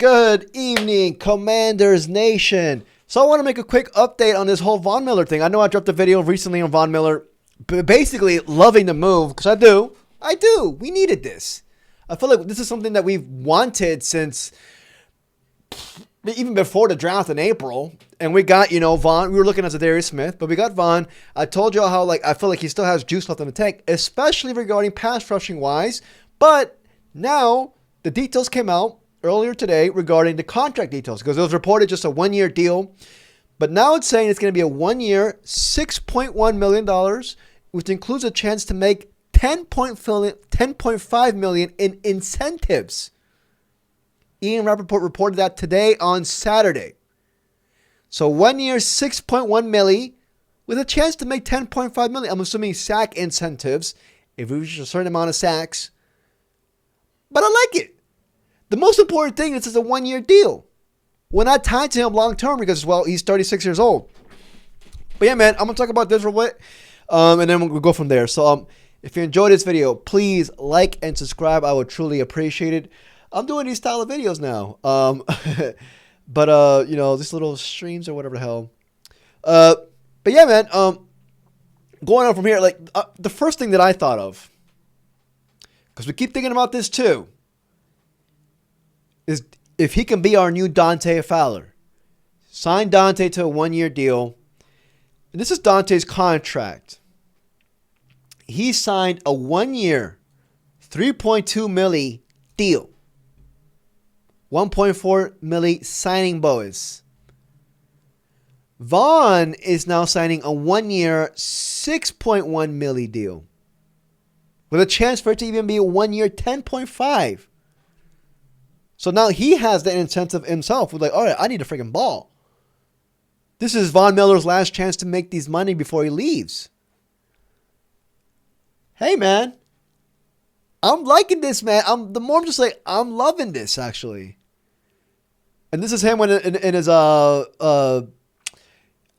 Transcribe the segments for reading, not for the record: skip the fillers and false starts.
Good evening, Commanders Nation. So I want to make a quick update on this whole Von Miller thing. I know I dropped a video recently on Von Miller, basically loving the move, because I do. We needed this. I feel like this is something that we've wanted since even before the draft in April. And we got, Von. We were looking at Zadarius Smith, but we got Von. I told y'all how I feel like he still has juice left in the tank, especially regarding pass rushing wise. But now the details came out earlier today regarding the contract details, because it was reported just a 1-year deal. But now it's saying it's going to be a 1-year, $6.1 million, which includes a chance to make $10.5 million in incentives. Ian Rappaport reported that today on Saturday. So 1 year, $6.1 million, with a chance to make $10.5 million. I'm assuming sack incentives, if we reach a certain amount of sacks. But I like it. The most important thing is it's a 1-year deal. We're not tied to him long term because, well, he's 36 years old. But yeah, man, I'm going to talk about this real quick, and then we'll go from there. So if you enjoyed this video, please like and subscribe. I would truly appreciate it. I'm doing these style of videos now. But these little streams or whatever the hell. But yeah, man, going on from here, the first thing that I thought of, because we keep thinking about this too, is if he can be our new Dante Fowler. Sign Dante to a 1-year deal. And this is Dante's contract. He signed a 1-year, $3.2 million deal. $1.4 million signing bonus. Von is now signing a 1-year, $6.1 million deal, with a chance for it to even be a 1-year, $10.5. So now he has the incentive himself. We're like, all right, I need a freaking ball. This is Von Miller's last chance to make these money before he leaves. Hey, man. I'm liking this, man. I'm loving this, actually. And this is him when in his, I don't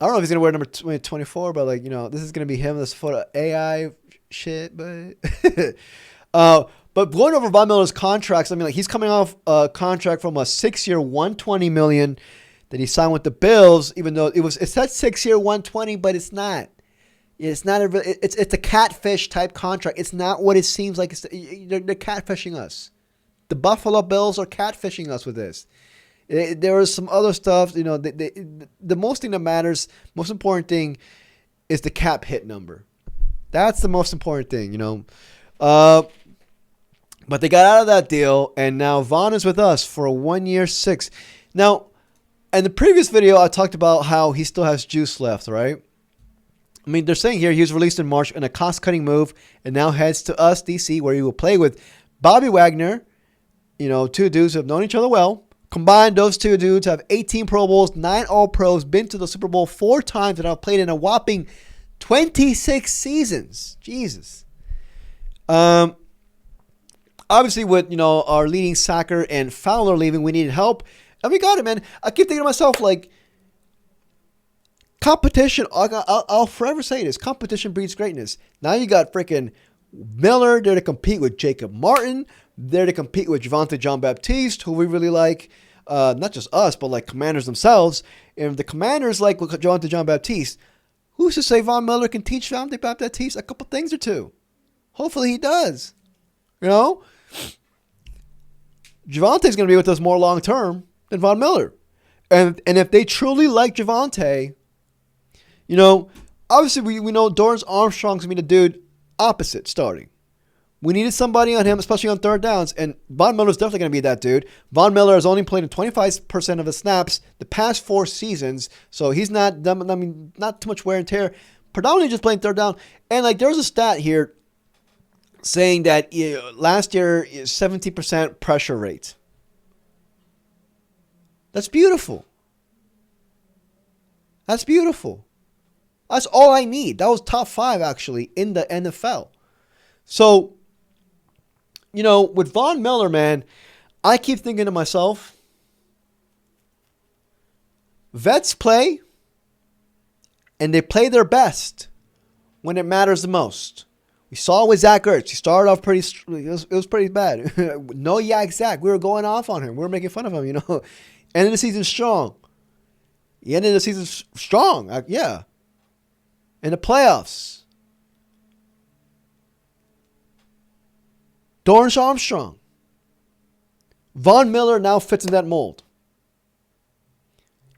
know if he's going to wear number 24, but this is going to be him. This photo AI shit, but, but going over Von Miller's contracts, he's coming off a contract from a 6-year, $120 million that he signed with the Bills, even though it said 6-year, $120, but it's not. It's not it's a catfish type contract. It's not what it seems like. They're catfishing us. The Buffalo Bills are catfishing us with this. There is some other stuff. The most thing that matters, most important thing, is the cap hit number. That's the most important thing. But they got out of that deal, and now Von is with us for a 1-year, $6. Now, in the previous video, I talked about how he still has juice left, right? They're saying here he was released in March in a cost-cutting move and now heads to us, DC, where he will play with Bobby Wagner, two dudes who have known each other well. Combined, those two dudes have 18 Pro Bowls, 9 All-Pros, been to the Super Bowl 4 times, and have played in a whopping 26 seasons. Jesus. Obviously, with, our leading sacker and Fowler leaving, we needed help. And we got it, man. I keep thinking to myself, competition, I'll forever say this. Competition breeds greatness. Now you got freaking Miller there to compete with Jacob Martin. There to compete with Javonte Jean-Baptiste, who we really like. Not just us, but Commanders themselves. And if the Commanders like Javonte Jean-Baptiste, who's to say Von Miller can teach Javonte Baptiste a couple things or two? Hopefully he does. Javonte's going to be with us more long term than Von Miller. And if they truly like Javonte, obviously we know Dorance Armstrong's going to be the dude opposite starting. We needed somebody on him, especially on third downs, and Von Miller's definitely going to be that dude. Von Miller has only played in 25% of his snaps the past 4 seasons, so he's not too much wear and tear. Predominantly just playing third down. And there's a stat here saying that last year, 70% pressure rate. That's beautiful. That's beautiful. That's all I need. That was top 5, actually, in the NFL. So, with Von Miller, man, I keep thinking to myself, vets play, and they play their best when it matters the most. We saw it with Zach Ertz. He started off pretty. It was pretty bad. No yak Zach. We were going off on him. We were making fun of him. End of the season strong. The end of the season strong. Yeah. In the playoffs. Dorrance Armstrong. Von Miller now fits in that mold.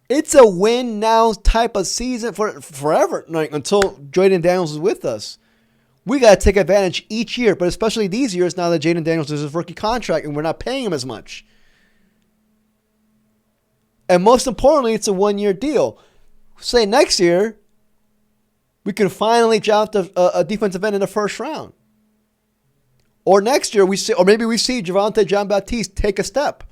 It's a win now type of season for forever, until Jayden Daniels is with us. We got to take advantage each year, but especially these years now that Jayden Daniels is his rookie contract and we're not paying him as much. And most importantly, it's a 1-year deal. Say next year, we can finally draft a defensive end in the first round. Or next year, maybe we see Javonte Jean-Baptiste take a step.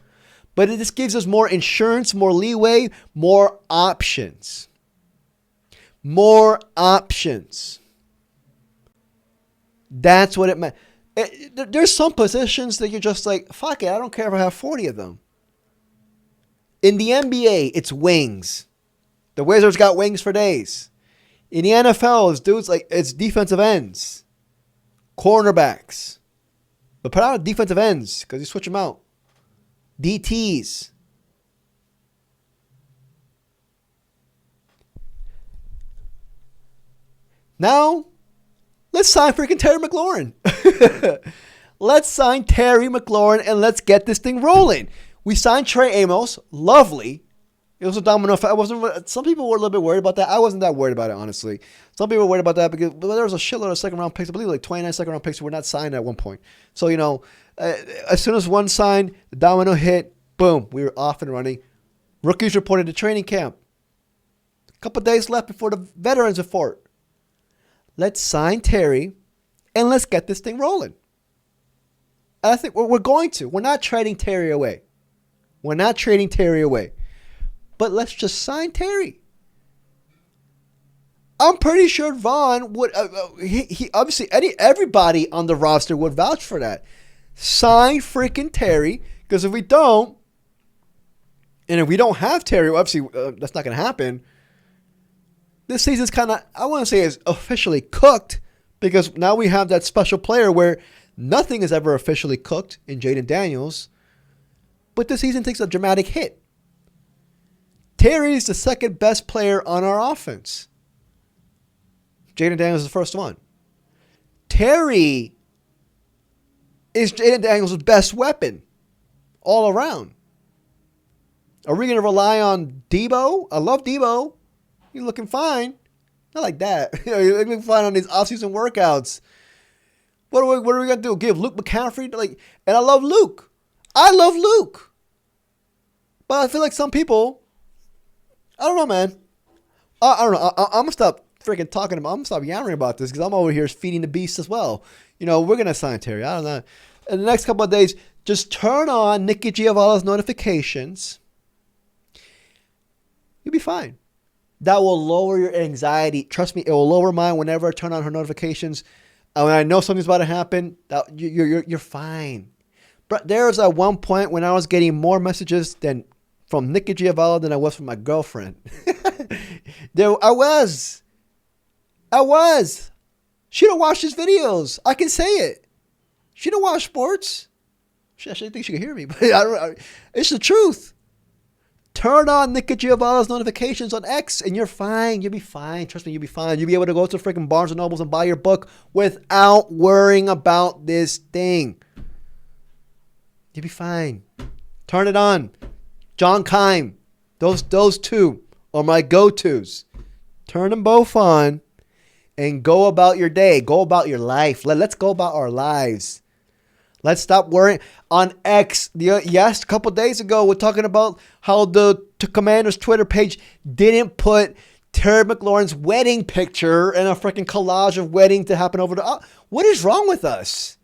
But it just gives us more insurance, more leeway, more options. More options. That's what it meant. There's some positions that you're just like, fuck it, I don't care if I have 40 of them. In the NBA, it's wings. The Wizards got wings for days. In the NFL, it's defensive ends. Cornerbacks. But put out defensive ends because you switch them out. DTs. Now, let's sign freaking Terry McLaurin. Let's sign Terry McLaurin and let's get this thing rolling. We signed Trey Amos. Lovely. It was a domino effect. Some people were a little bit worried about that. I wasn't that worried about it, honestly. Some people were worried about that because there was a shitload of second-round picks. I believe like 29 second-round picks were not signed at one point. So, as soon as one signed, the domino hit, boom, we were off and running. Rookies reported to training camp. A couple days left before the veterans report. Let's sign Terry and let's get this thing rolling. And I think we're going to. We're not trading Terry away. But let's just sign Terry. I'm pretty sure Vaughn would. He obviously everybody on the roster would vouch for that. Sign freaking Terry, because if we don't, and if we don't have Terry, obviously that's not going to happen. This season's kind of, I want to say, is officially cooked, because now we have that special player where nothing is ever officially cooked in Jayden Daniels, but this season takes a dramatic hit. Terry's the second best player on our offense. Jayden Daniels is the first one. Terry is Jayden Daniels' best weapon all around. Are we going to rely on Debo? I love Debo. He's looking fine. Not like that. You're looking fine on these offseason workouts. What are we going to do? Give Luke McCaffrey? And I love Luke. But I feel like some people, I don't know, man. I don't know. I'm going to stop freaking talking about, I'm going to stop yammering about this because I'm over here feeding the beast as well. We're going to sign Terry. I don't know. In the next couple of days, just turn on Nikki Giavala's notifications. You'll be fine. That will lower your anxiety. Trust me, it will lower mine whenever I turn on her notifications. When I know something's about to happen, you're fine. But there was at one point when I was getting more messages from Nikki Giavala than I was from my girlfriend. I was. She don't watch these videos. I can say it. She don't watch sports. She actually thinks she can hear me, but it's the truth. Turn on Nikki Giavala's notifications on X and you're fine. You'll be fine. Trust me, you'll be fine. You'll be able to go to freaking Barnes & Nobles and buy your book without worrying about this thing. You'll be fine. Turn it on. John Keim. Those two are my go-tos. Turn them both on and go about your day. Go about your life. Let's go about our lives. Let's stop worrying. On X, yes, a couple days ago, we're talking about how the Commanders Twitter page didn't put Terry McLaurin's wedding picture and a freaking collage of wedding to happen over the... What is wrong with us?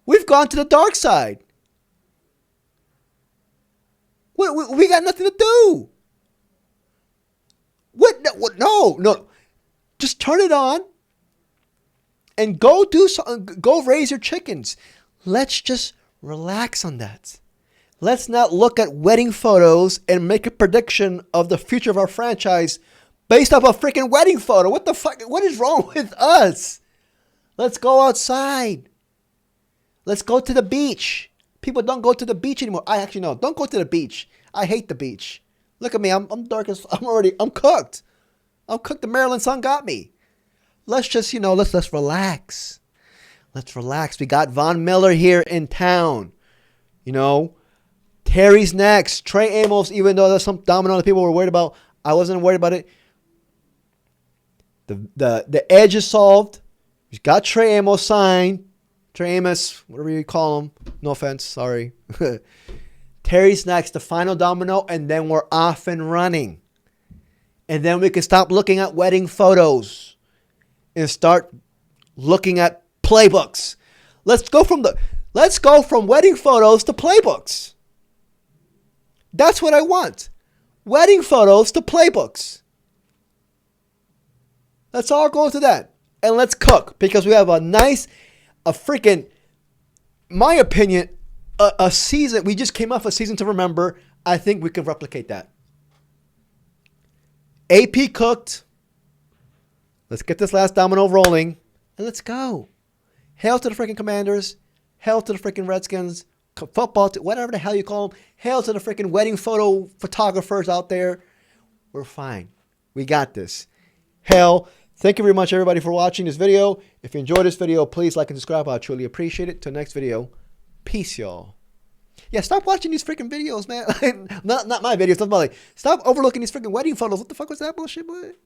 We've gone to the dark side. We got nothing to do. What? No. Just turn it on and go do something. Go raise your chickens. Let's just relax on that. Let's not look at wedding photos and make a prediction of the future of our franchise based off a freaking wedding photo. What the fuck? What is wrong with us? Let's go outside. Let's go to the beach. People don't go to the beach anymore. I actually know. Don't go to the beach. I hate the beach. Look at me. I'm dark as I'm cooked. I'm cooked. The Maryland sun got me. Let's just, let's relax. Let's relax. We got Von Miller here in town. Terry's next. Trey Amos, even though there's some domino that people were worried about, I wasn't worried about it. The edge is solved. He's got Trey Amos signed. Trey Amos, whatever you call him. No offense. Sorry. Terry's next, the final domino, and then we're off and running. And then we can stop looking at wedding photos and start looking at playbooks. Let's go from wedding photos to playbooks. That's what I want. Wedding photos to playbooks. Let's all go to that. And let's cook, because we have my opinion, a season. We just came off a season to remember. I think we can replicate that. AP cooked. Let's get this last domino rolling, and let's go. Hail to the freaking Commanders. Hail to the freaking Redskins. Football, whatever the hell you call them. Hail to the freaking wedding photographers out there. We're fine. We got this. Hail. Thank you very much, everybody, for watching this video. If you enjoyed this video, please like and subscribe. I truly appreciate it. Till next video. Peace, y'all. Yeah, stop watching these freaking videos, man. not my videos. Stop overlooking these freaking wedding photos. What the fuck was that bullshit, boy?